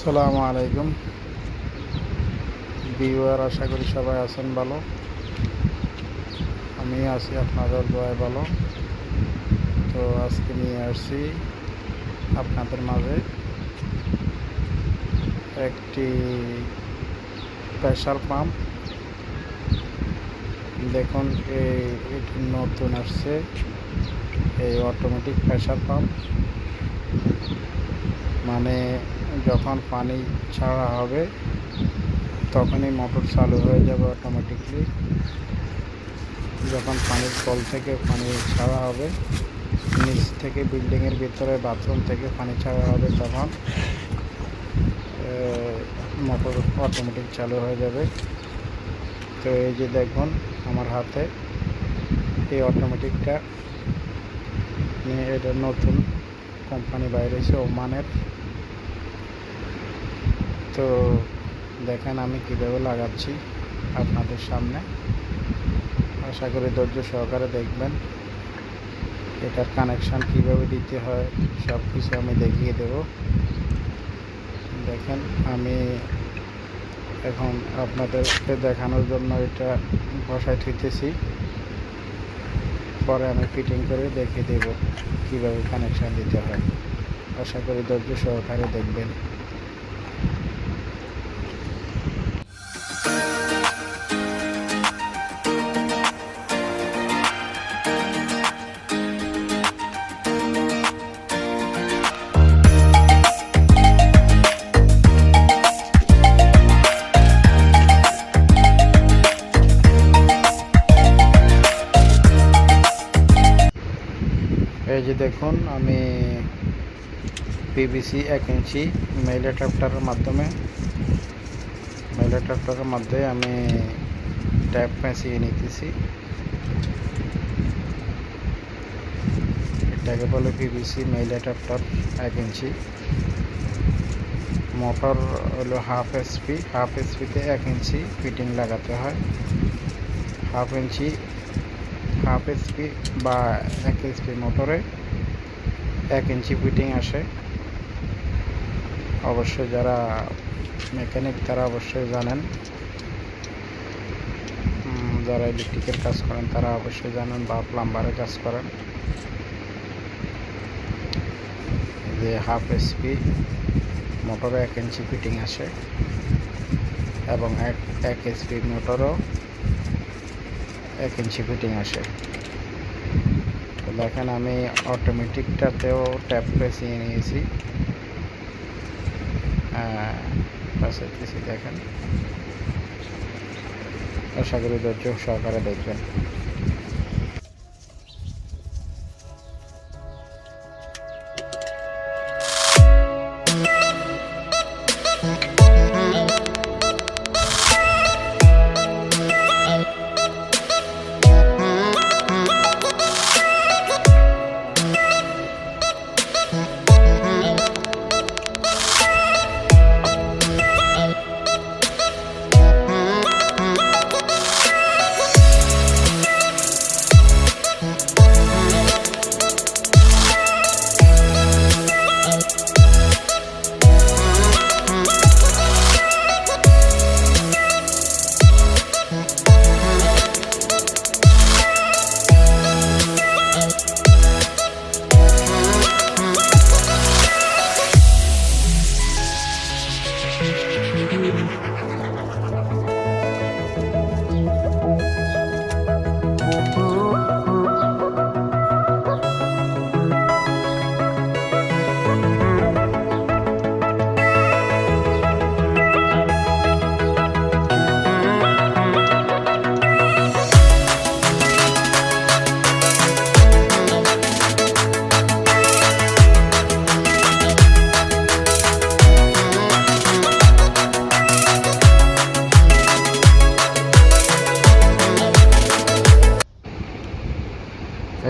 আসসালামু আলাইকুম ভিউয়ার, আশা করি সবাই আছেন ভালো। আমি আছি আপনাদের দোয়ায় ভালো। তো আজকে নিয়ে আসছি আপনাদের মাঝে একটি প্রেসার পাম্প। দেখুন, এটি নতুন আসছে, এই অটোমেটিক প্রেসার পাম্প। মানে যখন পানি ছাড়া হবে তখনই মোটর চালু হয়ে যাবে অটোমেটিকলি। যখন পানির কল থেকে পানি ছাড়া হবে, নিচ থেকে বিল্ডিংয়ের ভিতরে বাথরুম থেকে পানি ছাড়া হবে, তখন মোটর অটোমেটিক চালু হয়ে যাবে। তো এই যে দেখুন আমার হাতে এই অটোমেটিকটা নিয়ে, এটা নতুন কোম্পানি বাইরে এসে ওমানের। তো দেখেন আমি কীভাবে লাগাচ্ছি আপনাদের সামনে। আশা করি ধৈর্য সহকারে দেখবেন। এটার কানেকশান কীভাবে দিতে হয় সব কিছু আমি দেখিয়ে দেব। দেখেন আমি এখন আপনাদেরকে দেখানোর জন্য এটা বসায় থুইতেছি, পরে আমি ফিটিং করে দেখিয়ে দেব কীভাবে কানেকশান দিতে হয়। আশা করি ধৈর্য সহকারে দেখবেন। এই যে দেখুন আমি পিভিসি 1 ইঞ্চি মেইল অ্যাডাপ্টারের মাধ্যমে আমি ট্যাপ পেঁচিয়ে নিতেছি। এটাকে বলে পিভিসি মেইল অ্যাডাপ্টার 1 ইঞ্চি। মোটর হলো হাফ এসপিতে 1 ইঞ্চি ফিটিং লাগাতে হয়। হাফ এসপি বা 1 এসপি মোটরে 1 ইঞ্চি ফিটিং আসে। অবশ্যই যারা মেকানিক তারা অবশ্যই জানেন, যারা ইলেকট্রিকের কাজ করেন তারা অবশ্যই জানেন, বা প্লাম্বারের কাজ করেন, যে হাফ এসপি মোটরে 1 ইঞ্চি ফিটিং আসে এবং 1 এসপি মোটরও 1 ইঞ্চি ফিটিং আসে। তো দেখেন আমি অটোমেটিকটাতেও ট্যাপ পেঁচিয়ে নিয়েছি। দেখেন, আশা করি ধৈর্য সহকারে দেখবেন।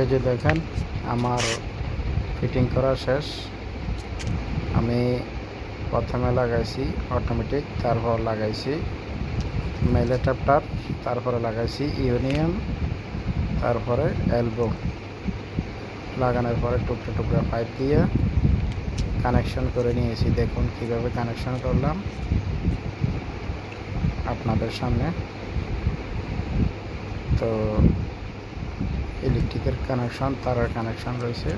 এই যে দেখেন আমার ফিটিং করা শেষ। আমি প্রথমে লাগাইছি অটোমেটিক, তারপর লাগাইছি মেইল অ্যাডাপ্টার, তারপরে লাগাইছি ইউনিয়ন, তারপরে এলবো। লাগানোর পরে টুকরা টুকরা পাইপ দিয়ে কানেকশন করে নিয়েছি। দেখুন কিভাবে কানেকশন করলাম আপনাদের সামনে। তো ইলেকট্রিকের কানেকশন, তারের কানেকশন রয়েছে,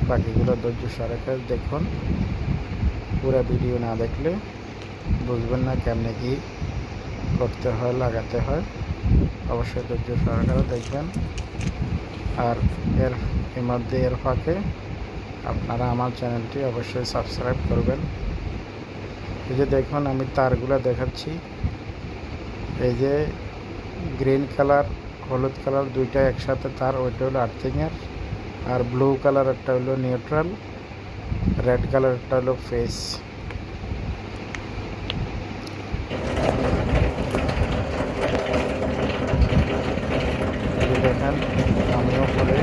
বাকিগুলো ধৈর্য সহকারে দেখুন। পুরো ভিডিও না দেখলে বুঝবেন না কেমনে কি করতে হয়, লাগাতে হয়। অবশ্যই ধৈর্য সহকারে দেখবেন। আর এর ফাঁকে আপনারা আমার চ্যানেলটি অবশ্যই সাবস্ক্রাইব করবেন। এই যে দেখুন আমি তারগুলো দেখাচ্ছি। এই যে গ্রিন কালার, হলুদ কালার দুইটা একসাথে তার, ওইটা হলো আর্থিংয়ের। আর ব্লু কালার একটা হলো নিউট্রাল, রেড কালার একটা হলো ফেস। দেখেন আমিও করে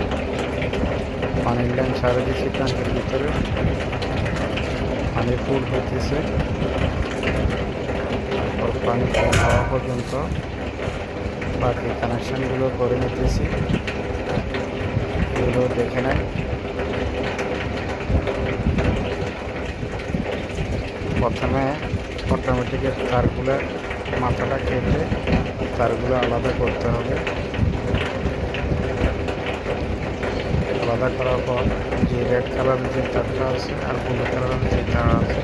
পানির লাইন ছাড়ে দিচ্ছি ট্যাঙ্কের ভিতরে, পানি ফুল হইতেছে। পানি ফুল হওয়া পর্যন্ত বাকি কানেকশানগুলো করে নিতেছি, এগুলো দেখে নেন। প্রথমে অটোমেটিকের তারগুলো মাথাটা কেটে তারগুলো আলাদা করতে হবে। আলাদা করার পর যে রেড কালারের যে তারটা আছে আর ব্লু কালারের যে তার আছে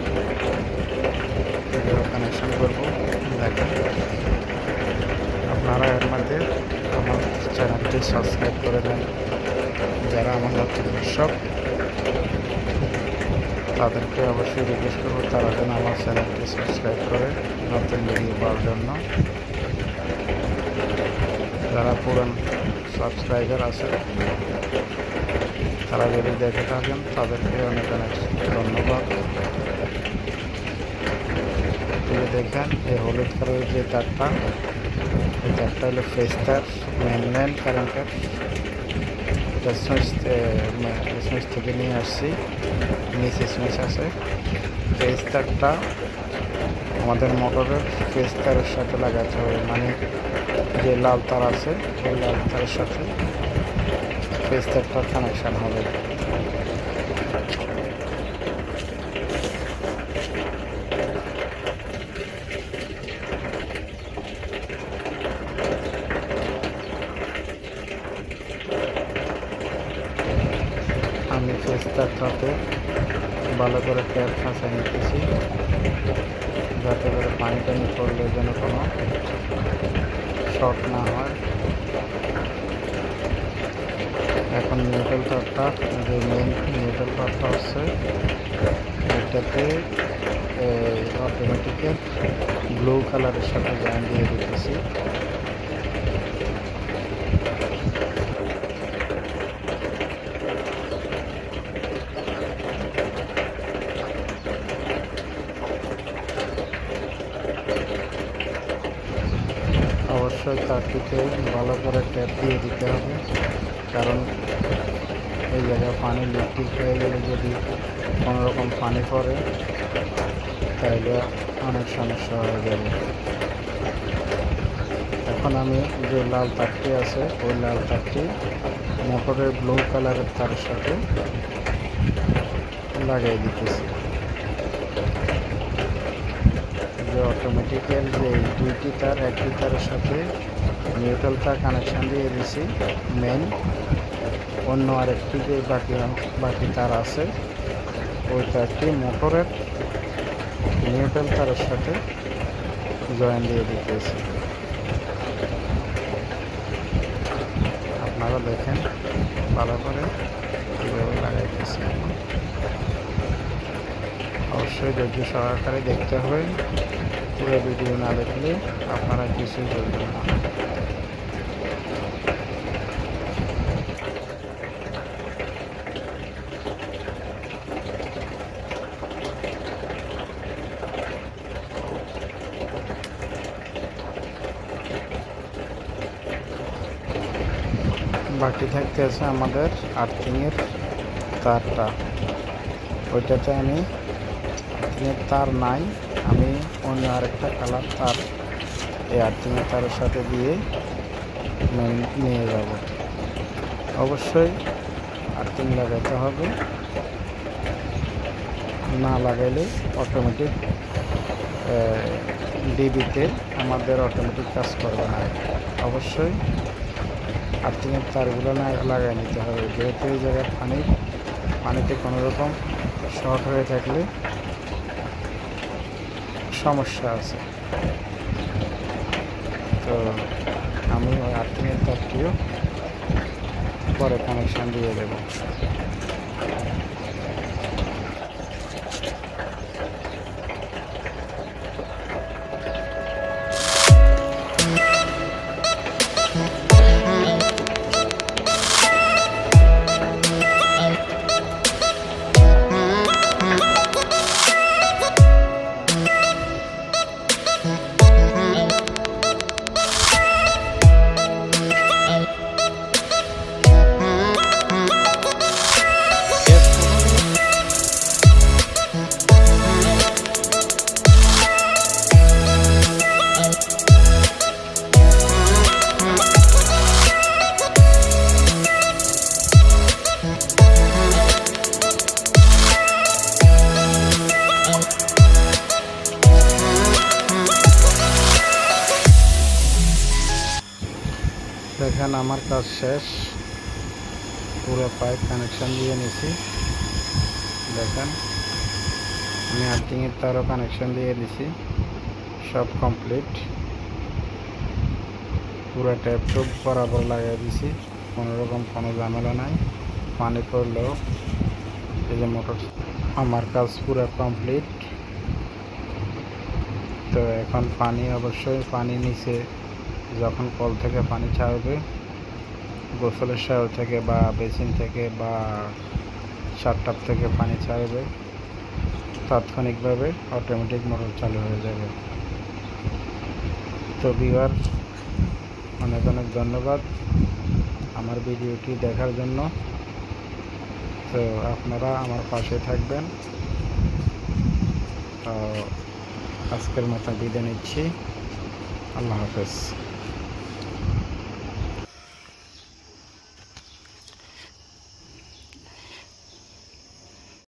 এগুলো কানেকশন করবো। দেখেন আপনারা এর মধ্যে আমার চ্যানেলটি সাবস্ক্রাইব করে দেন। যারা আমার নতুন দর্শক তাদেরকে অবশ্যই রিকোয়েস্ট করবো তারা যেন আমার চ্যানেলটি সাবস্ক্রাইব করে নতুন ভিডিও পাওয়ার জন্য। যারা পুরান সাবস্ক্রাইবার আছে তারা যদি দেখে থাকেন তাদেরকে অনেক অনেক ধন্যবাদ। দেখেন এই হলুদ কালারের যে তারটা, এই তারটা হলো ফেস তার, মেন লাইন কারেন্টের। এটা সুইচ থেকে নিয়ে আসছি, নিচে সুইচ আছে। ফেস তারটা আমাদের মোটরের ফেস তারের সাথে লাগাতে হবে, মানে যে লাল তার আছে ওই লাল তারের সাথে ফেস তারটার কানেকশান হবে। আমি ফেস তারটাতে ভালো করে ট্যাপ ফাঁসা নিতেছি, যাতে করে পানি টানি পড়লে যেন কোনো শর্ট না হয়। এখন নিউট্রাল তারটা, যে মেন নিউট্রাল তারটা হচ্ছে এটাতে অটোমেটিকের ব্লু কালারের সাথে জয়েন দিয়ে দিতেছি। অবশ্যই তারটিতে ভালো করে ট্যাপ দিয়ে দিতে হবে, কারণ এই জায়গায় পানি লিক হয়ে গেলে যদি কোনো রকম পানি পড়ে তাহলে অনেক সমস্যা হয়ে যাবে। এখন আমি যে লাল তারটি আছে ওই লাল তারটি মোটরের ব্লু কালারের তারের সাথে লাগাই দিতেছি। যে অটোমেটিক্যাল যে দুইটি তার, একটি তারের সাথে নিউট্রাল তার কানেকশান দিয়ে দিছি মেন, অন্য আরেকটি যে বাকি তার আছে ওই তারটি মোটরের নিউট্রাল তারের সাথে জয়েন দিয়ে দিতেছি। আপনারা দেখেন ভালো করে কীভাবে লাগাইতেছি। অবশ্যই ধৈর্য সহকারে দেখতে হবে, পুরো ভিডিও না দেখলে আপনারা কিছুই বুঝবেন না। বাকি থাকতে আছে আমাদের আর্থিংয়ের তারটা, ওইটাতে আমি আর্থিংয়ের তার নাই, আমি অন্য আরেকটা কালার তার এই আর্থিংয়ের তারের সাথে দিয়ে নিয়ে যাব। অবশ্যই আর্থিং লাগাতে হবে। না লাগাইলে অটোমেটিক ডিবিতে আমাদের অটোমেটিক কাজ করবে না। অবশ্যই আর্থিংয়ের তারগুলো না লাগাই নিতে হবে, যেহেতু এই জায়গায় পানিতে কোনো রকম শর্ট হয়ে থাকলে সমস্যা আছে। তো আমি ওই আর্থিংয়ের তারটিও পরে কানেকশান দিয়ে দেবো। দেখেন আমার কাজ শেষ, পুরো পাইপ কানেকশান দিয়ে নিছি। দেখেন আমি আর্থিংয়ের তারও কানেকশান দিয়ে দিছি, সব কমপ্লিট। পুরো ট্যাপ টুপ বরাবর লাগিয়ে দিছি, কোনোরকম কোনো ঝামেলা নাই। পানি পড়লেও এই যে মোটর, আমার কাজ পুরো কমপ্লিট। তো এখন অবশ্যই পানি নিচে যখন কল থেকে পানি ছাড়বে, গোসলের শাওয়ার থেকে বা বেসিন থেকে বা সাতটাপ থেকে পানি ছাড়বে, তাৎক্ষণিকভাবে অটোমেটিক মোটর চালু হয়ে যাবে। তো ভিউয়ার, অনেক অনেক ধন্যবাদ আমার ভিডিওটি দেখার জন্য। তো আপনারা আমার পাশে থাকবেন। তো আজকের মতো বিদায় নিচ্ছি। আল্লাহ হাফেজ।